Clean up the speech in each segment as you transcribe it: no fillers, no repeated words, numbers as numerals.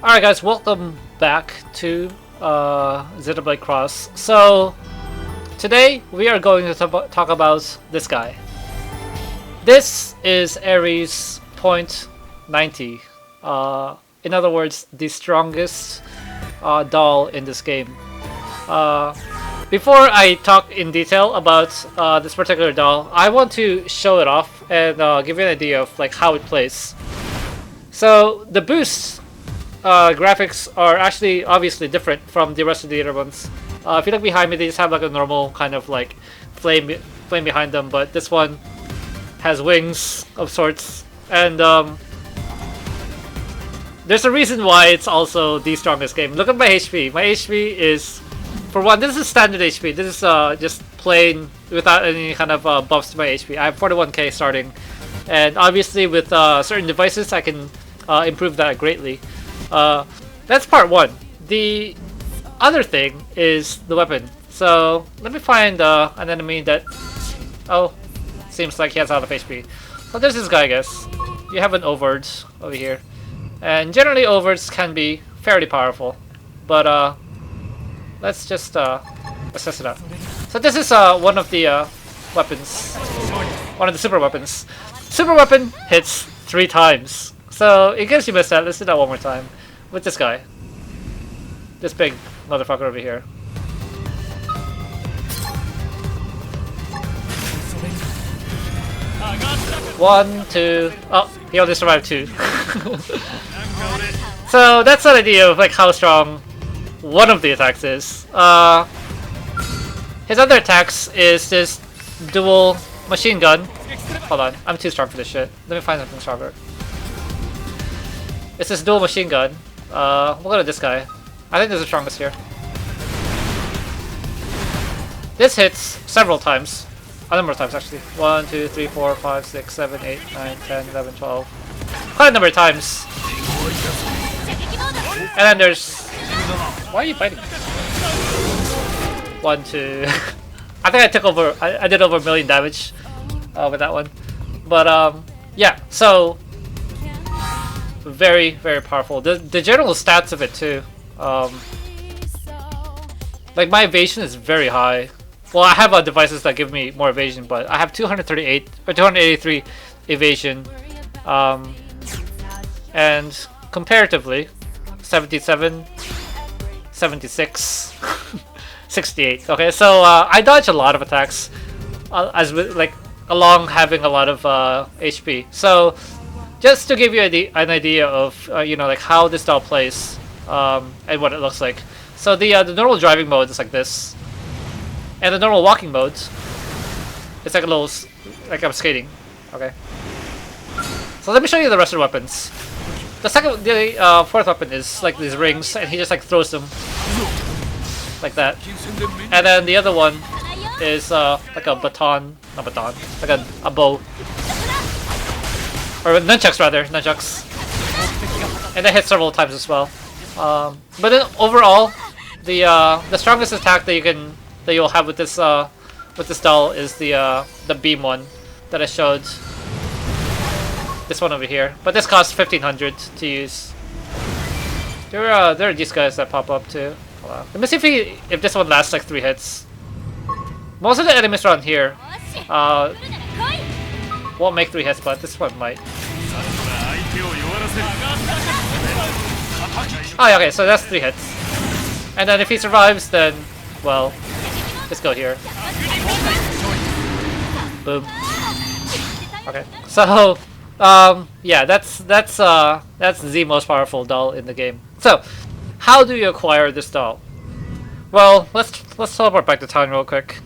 Alright guys, welcome back to Xenoblade Cross. So, today we are going to talk about this guy. This is Aries point 90. In other words, the strongest doll in this game. Before I talk in detail about this particular doll, I want to show it off and give you an idea of like how it plays. So, the boosts graphics are actually obviously different from the rest of the other ones. If you look behind me, they just have like a normal kind of like flame behind them, but this one has wings of sorts, and there's a reason why it's also the strongest game. Look at my HP. My HP is, for one, this is standard HP. This is just plain without any kind of buffs to my HP. I have 41k starting, and obviously with certain devices I can improve that greatly. That's part one. The other thing is the weapon. So let me find an enemy that, oh, seems like he has a lot of HP. So there's this guy, I guess. You have an Overd over here, and generally Overds can be fairly powerful, but let's just assess it out. So this is one of the weapons, one of the super weapons. Super weapon hits 3 times. So in case you missed that, let's do that one more time with this guy. This big motherfucker over here. One, two. Oh, he only survived 2. So that's an idea of like how strong one of the attacks is. His other attacks is this dual machine gun. Hold on, I'm too strong for this shit. Let me find something stronger. It's this dual machine gun. We'll go to this guy. I think this is the strongest here. This hits several times. A number of times actually. 1, 2, 3, 4, 5, 6, 7, 8, 9, 10, 11, 12. Quite a number of times. And then there's... Why are you fighting me? 1, 2... I think I took over... I did over 1 million damage with that one. But yeah, so... Very, very powerful. The general stats of it too. Like my evasion is very high. Well, I have devices that give me more evasion, but I have 238 or 283 evasion, and comparatively, 77, 76, 68. Okay, so I dodge a lot of attacks, as with, like along having a lot of HP. So. Just to give you an idea of you know, like how this doll plays and what it looks like. So the normal driving mode is like this, and the normal walking mode, it's like a little like I'm skating. Okay. So let me show you the rest of the weapons. The fourth weapon is like these rings, and he just like throws them like that. And then the other one is like a baton, not baton, like a bow. Or nunchucks rather, nunchucks. And they hit several times as well. But then overall, the strongest attack that you'll have with this doll is the beam one that I showed. This one over here. But this costs 1500 to use. There are these guys that pop up too. Hold on. Let me see if this one lasts like 3 hits. Most of the enemies around here won't make 3 hits, but this one might. Oh yeah, okay, so that's 3 hits. And then if he survives, then, well, let's go here. Boom. Okay, so, yeah, that's the most powerful doll in the game. So, how do you acquire this doll? Well, let's teleport back to town real quick,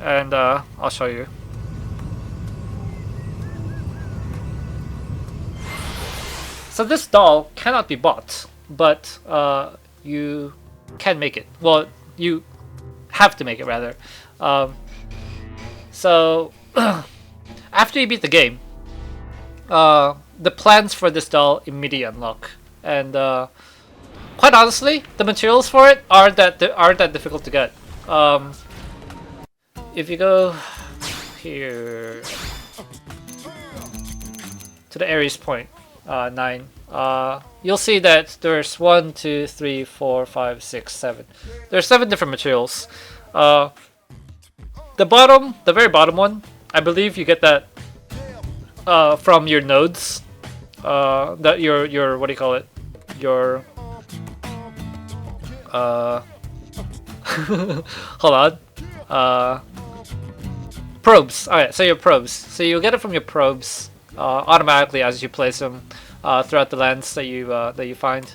and I'll show you. So this doll cannot be bought, but you can make it. Well, you have to make it rather. So after you beat the game, the plans for this doll immediately unlock, and quite honestly, the materials for it aren't that difficult to get. If you go here to the Aries point. 9 you'll see that there's 1, 2, 3, 4, 5, 6, 7. There's 7 different materials. The very bottom one, I believe you get that from your nodes. That your what do you call it? Your hold on. Probes. Alright, so your probes. So you get it from your probes automatically as you place them throughout the lands that you find.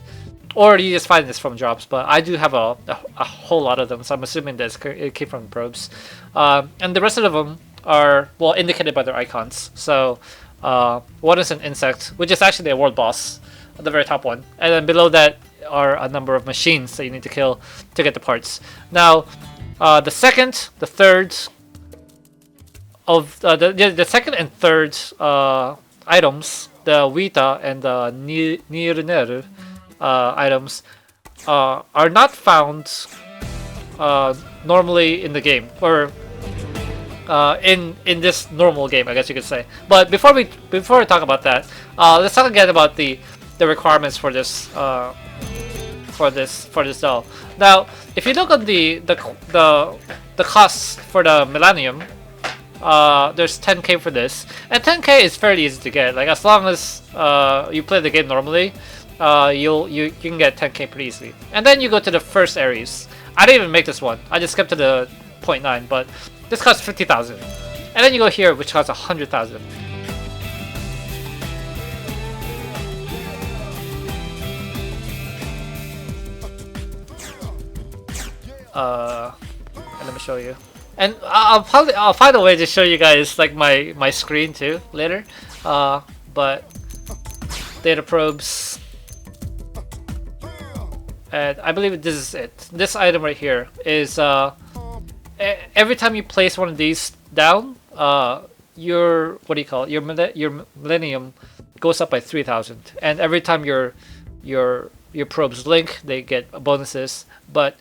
Or you just find this from drops, but I do have a whole lot of them, so I'm assuming that it came from the probes. And the rest of them are, well, indicated by their icons. So one is an insect, which is actually a world boss, the very top one. And then below that are a number of machines that you need to kill to get the parts. Now, the second, the third of the second and third items, the Vita and the Nirner items, are not found normally in the game, or in this normal game, I guess you could say. But before we talk about that, let's talk again about the requirements for this doll. Now, if you look at the costs for the Millennium, there's 10k for this, and 10k is fairly easy to get. Like, as long as you play the game normally, you can get 10k pretty easily. And then you go to the first Aries. I didn't even make this one. I just skipped to the 0.9, but this costs 50,000. And then you go here, which costs 100,000. Let me show you. And I'll find a way to show you guys like my screen too later. But data probes, and I believe this is it. This item right here is every time you place one of these down, your what do you call it? Your Millennium goes up by 3,000, and every time your probes link, they get bonuses. But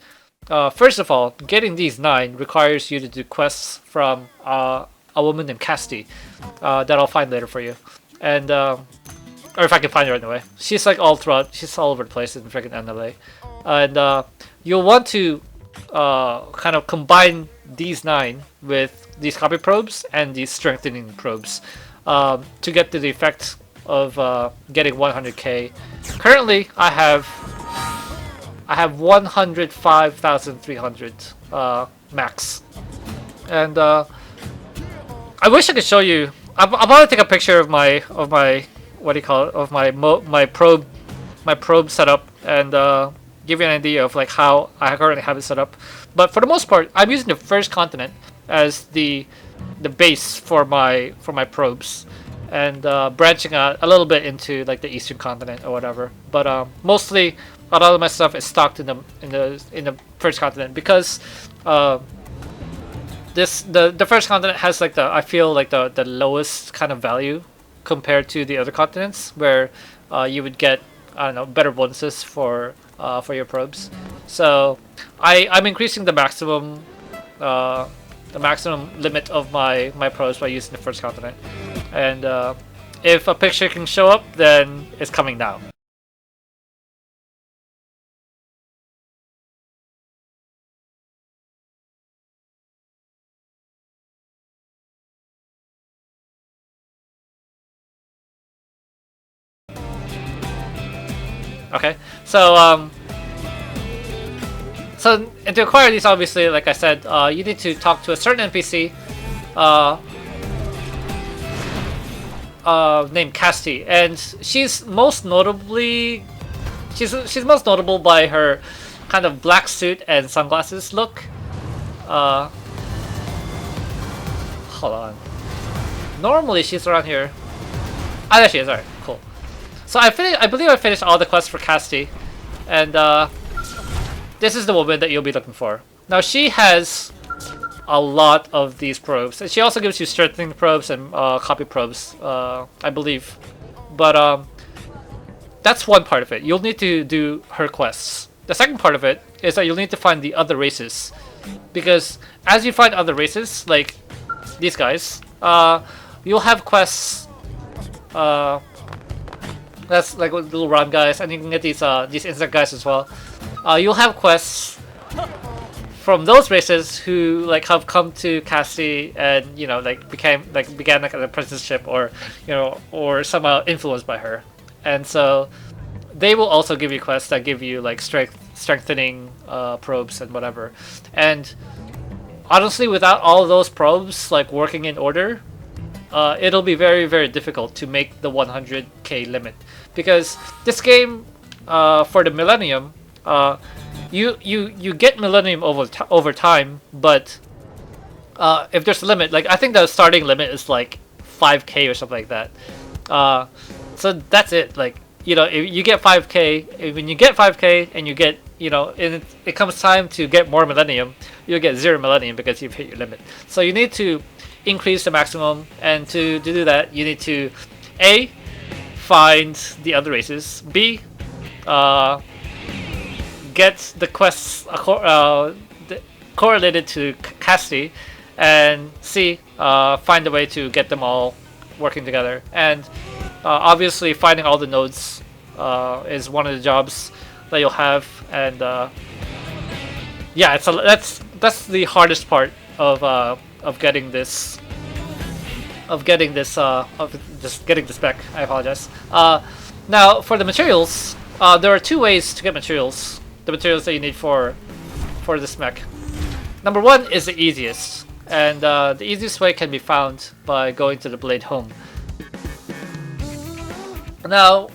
first of all, getting these 9 requires you to do quests from a woman named Casti that I'll find later for you, and or if I can find her anyway. She's like all throughout. She's all over the place in freaking NLA, and you'll want to kind of combine these 9 with these copy probes and these strengthening probes to get to the effect of getting 100k. Currently, I have 105,300 max, and I wish I could show you. I'm gonna take a picture of my what do you call it, of my probe setup, and give you an idea of like how I currently have it set up. But for the most part, I'm using the first continent as the base for my probes, and branching out a little bit into like the eastern continent or whatever. But mostly a lot of my stuff is stocked in the first continent, because the first continent has like I feel like the lowest kind of value compared to the other continents, where you would get, I don't know, better bonuses for your probes. So I'm increasing the maximum limit of my probes by using the first continent, and if a picture can show up, then it's coming now. Okay, so and to acquire these, obviously, like I said, you need to talk to a certain NPC named Casti, and she's most notable by her kind of black suit and sunglasses look. Hold on. Normally she's around here. Ah, there she is. Alright, cool. So I believe I finished all the quests for Casti, and this is the woman that you'll be looking for. Now, she has a lot of these probes, and she also gives you strengthening probes and copy probes, I believe. But that's one part of it. You'll need to do her quests. The second part of it is that you'll need to find the other races, because as you find other races, like these guys, you'll have quests That's like little round guys, and you can get these insect guys as well. You'll have quests from those races who like have come to Cassie and like began like an apprenticeship, or or somehow influenced by her, and so they will also give you quests that give you like strengthening probes and whatever. And honestly, without all those probes like working in order, it'll be very, very difficult to make the 100k limit, because this game, for the Millennium, you get Millennium over time, but if there's a limit, like I think the starting limit is like 5k or something like that. So that's it. Like if you get 5k, when you get 5k and you get and it comes time to get more Millennium, you'll get 0 Millennium because you've hit your limit. So you need to increase the maximum, and to do that you need to A, find the other races, B, get the quests correlated to Cassie, and C, find a way to get them all working together. And obviously finding all the nodes is one of the jobs that you'll have, and yeah, that's the hardest part of getting this getting the spec. I apologize. Now for the materials, there are 2 ways to get materials. The materials that you need for this mech. Number 1 is the easiest, and the easiest way can be found by going to the Blade Home. Now,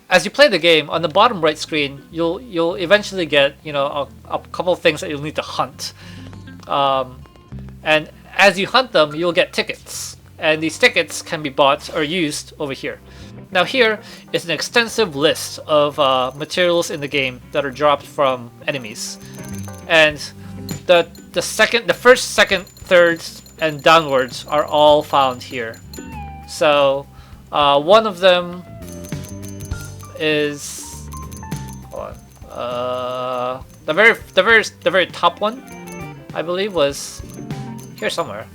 as you play the game, on the bottom right screen, you'll eventually get a couple of things that you'll need to hunt, and as you hunt them, you'll get tickets, and these tickets can be bought or used over here. Now here is an extensive list of materials in the game that are dropped from enemies, and the first, second, third, and downwards are all found here. So one of them is, hold on, the very top one, I believe, was here somewhere.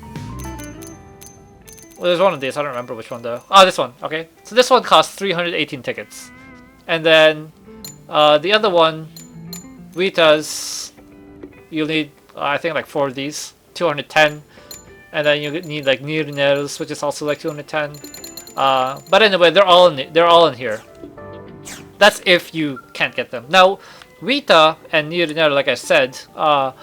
Well, there's one of these. I don't remember which one though. Oh, this one. Okay, so this one costs 318 tickets, and then the other one, Vita's, you'll need I think like 4 of these, 210, and then you need like Nirneros, which is also like 210. But anyway, they're all in here. That's if you can't get them. Now, Vita and Nirnero, like I said, are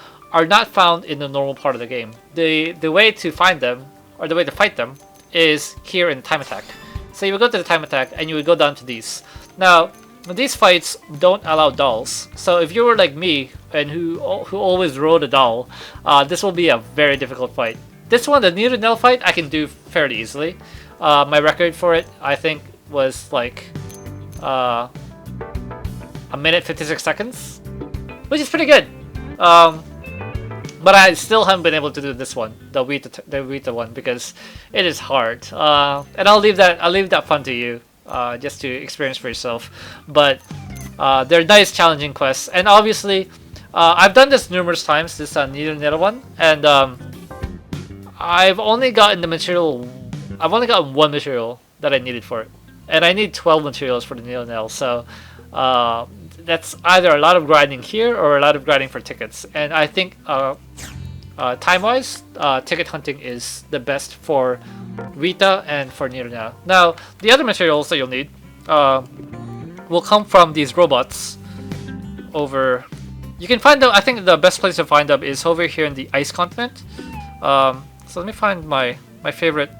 not found in the normal part of the game. The way to find them, or the way to fight them, is here in Time Attack. So you would go to the Time Attack and you would go down to these. Now, these fights don't allow dolls. So if you were like me and who always rode a doll, this will be a very difficult fight. This one, the Nirnel fight, I can do fairly easily. My record for it, I think, was like 1 minute 56 seconds, which is pretty good. But I still haven't been able to do this one, the Vita one, because it is hard. And I'll leave that fun to you, just to experience for yourself. But they're nice, challenging quests, and obviously, I've done this numerous times. This Nirnel one, and I've only gotten one material that I needed for it, and I need 12 materials for the Nirnel. So that's either a lot of grinding here or a lot of grinding for tickets. And I think time-wise, ticket hunting is the best for Vita and for Nirnel. Now, the other materials that you'll need will come from these robots over. You can find them. I think the best place to find them is over here in the Ice Continent. So let me find my favorite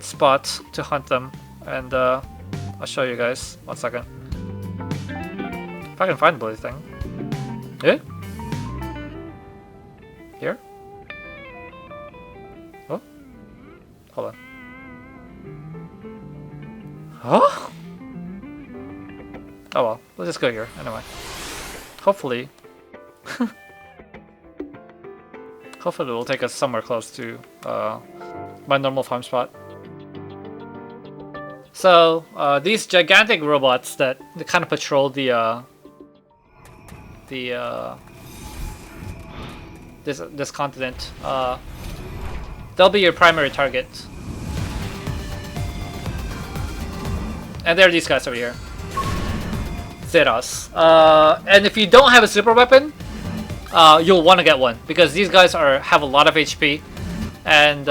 spot to hunt them, and I'll show you guys. 1 second. If I can find the bloody thing. Yeah? Here? Oh? Hold on. Huh? Oh well, let's just go here anyway. Hopefully. Hopefully it will take us somewhere close to my normal farm spot. So these gigantic robots that kind of patrol this continent, they'll be your primary target. And there are these guys over here. Zeros. And if you don't have a super weapon, you'll want to get one because these guys have a lot of HP, and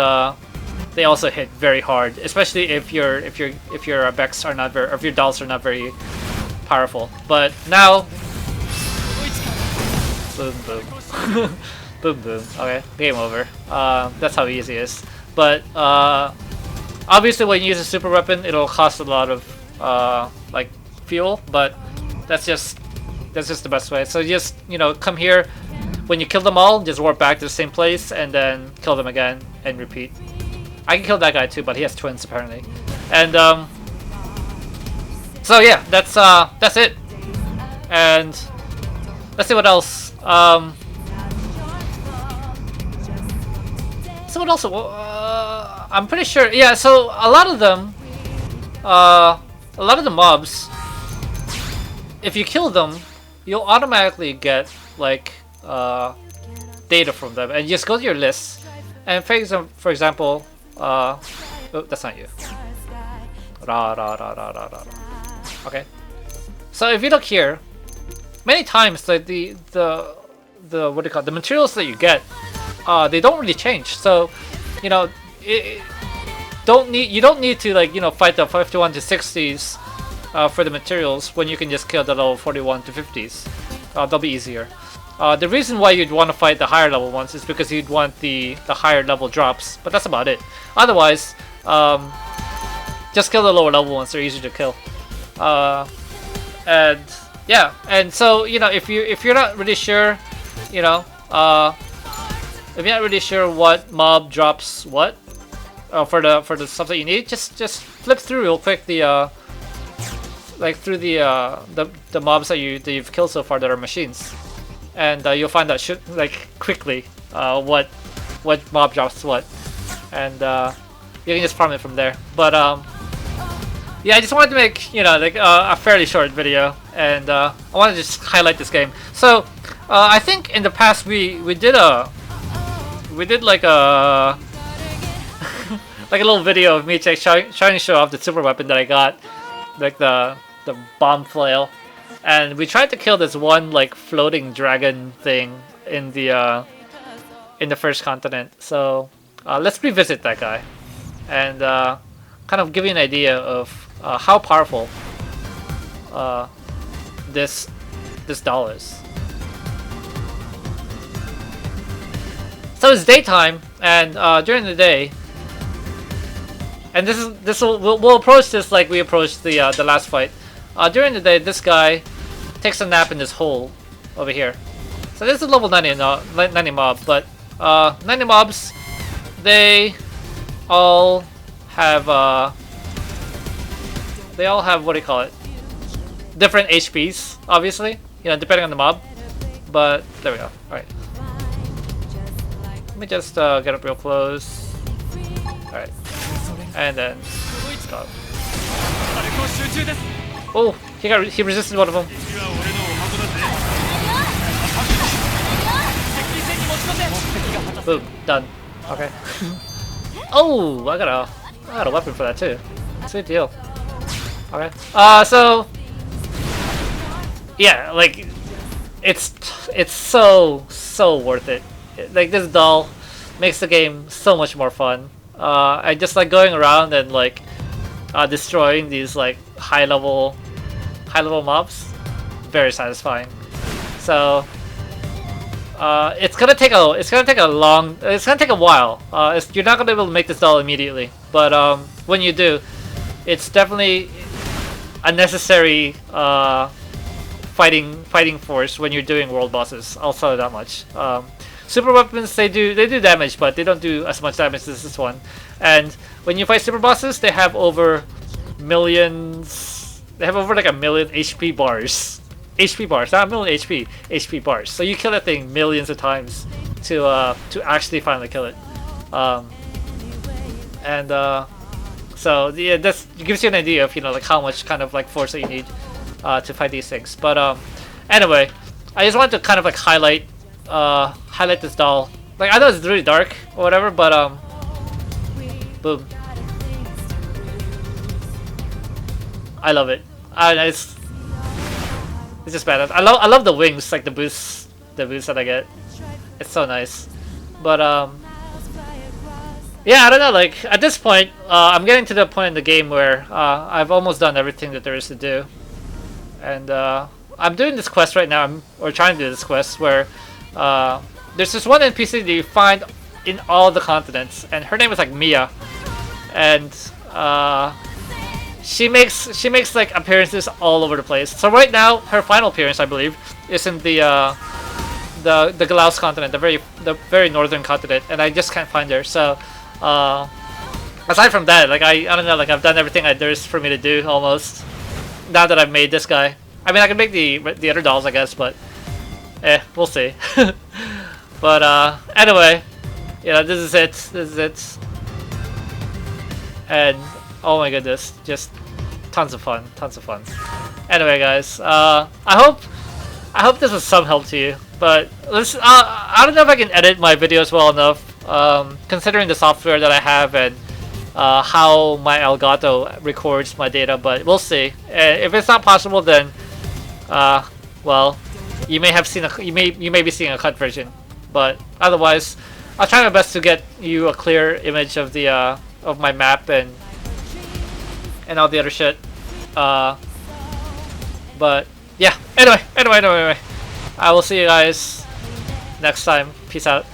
they also hit very hard, especially if your Bex are not very, or if your dolls are not very powerful. But now, boom boom, boom boom. Okay, game over. That's how easy it is. But obviously, when you use a super weapon, it'll cost a lot of like fuel. But that's just the best way. So just come here. When you kill them all, just warp back to the same place and then kill them again and repeat. I can kill that guy too, but he has twins apparently. And so yeah, that's it. And let's see what else. So what else? I'm pretty sure. Yeah. So a lot of them, a lot of the mobs, if you kill them, you'll automatically get like data from them, and you just go to your list. And for example, oh, that's not you. Okay. So if you look here, many times the what do you call it? The materials that you get, they don't really change. So, you don't need to like fight the 51 to 60s for the materials when you can just kill the level 41 to 50s. They'll be easier. The reason why you'd want to fight the higher level ones is because you'd want the higher level drops, but that's about it. Otherwise, just kill the lower level ones. They're easier to kill. And yeah, and so if you're not really sure, if you're not really sure what mob drops what for the stuff that you need, just flip through real quick the through the mobs that you've killed so far that are machines. And you'll find out quickly what mob drops what, and you can just farm it from there. But yeah, I just wanted to make a fairly short video, and I wanted to just highlight this game. So I think in the past we did like a like a little video of me trying to show off the super weapon that I got, like the bomb flail. And we tried to kill this one like floating dragon thing in the first continent. So let's revisit that guy and kind of give you an idea of how powerful this doll is. So it's daytime, and during the day, and we'll approach this like we approached the last fight. During the day, this guy takes a nap in this hole over here. So this is level 90 mob, but 90 mobs, they all have what do you call it? Different HPs, obviously, depending on the mob. But there we go. All right. Let me just get up real close. All right, and then stop. Oh, he resisted one of them. Boom, done. Okay. Oh, I got a weapon for that too. Sweet deal. Okay. So yeah, like it's so worth it. Like this doll makes the game so much more fun. I just like going around and like destroying these like high level mobs. Very satisfying. So it's gonna take a while. You're not gonna be able to make this doll immediately, but when you do, it's definitely a necessary fighting force when you're doing world bosses. I'll tell you that much. Super weapons, they do damage, but they don't do as much damage as this one. And when you fight super bosses, they have over millions. They have over like a million HP bars. HP bars, not a million HP. HP bars. So you kill that thing millions of times to actually finally kill it. So yeah, this gives you an idea of like how much kind of like force that you need to fight these things. But anyway, I just wanted to kind of like highlight this doll. Like I know it's really dark or whatever, but boom. I love it. It's just badass. I love the wings, like the boost that I get. It's so nice. But yeah, I don't know. Like at this point, I'm getting to the point in the game where I've almost done everything that there is to do, and I'm doing this quest right now. Or trying to do this quest where there's this one NPC that you find in all the continents, and her name is like Mia, and she makes like appearances all over the place. So right now, her final appearance, I believe, is in the Galaus continent, the very northern continent, and I just can't find her. So aside from that, like I don't know, like I've done everything there is for me to do almost. Now that I've made this guy, I mean I can make the other dolls, I guess, but we'll see. But anyway, you know, this is it, and oh my goodness, just tons of fun. Anyway, guys, I hope this was some help to you. But listen, I don't know if I can edit my videos well enough, considering the software that I have and how my Elgato records my data. But we'll see. If it's not possible, then well, you may be seeing a cut version. But otherwise, I'll try my best to get you a clear image of the of my map and all the other shit. But yeah. Anyway. I will see you guys next time. Peace out.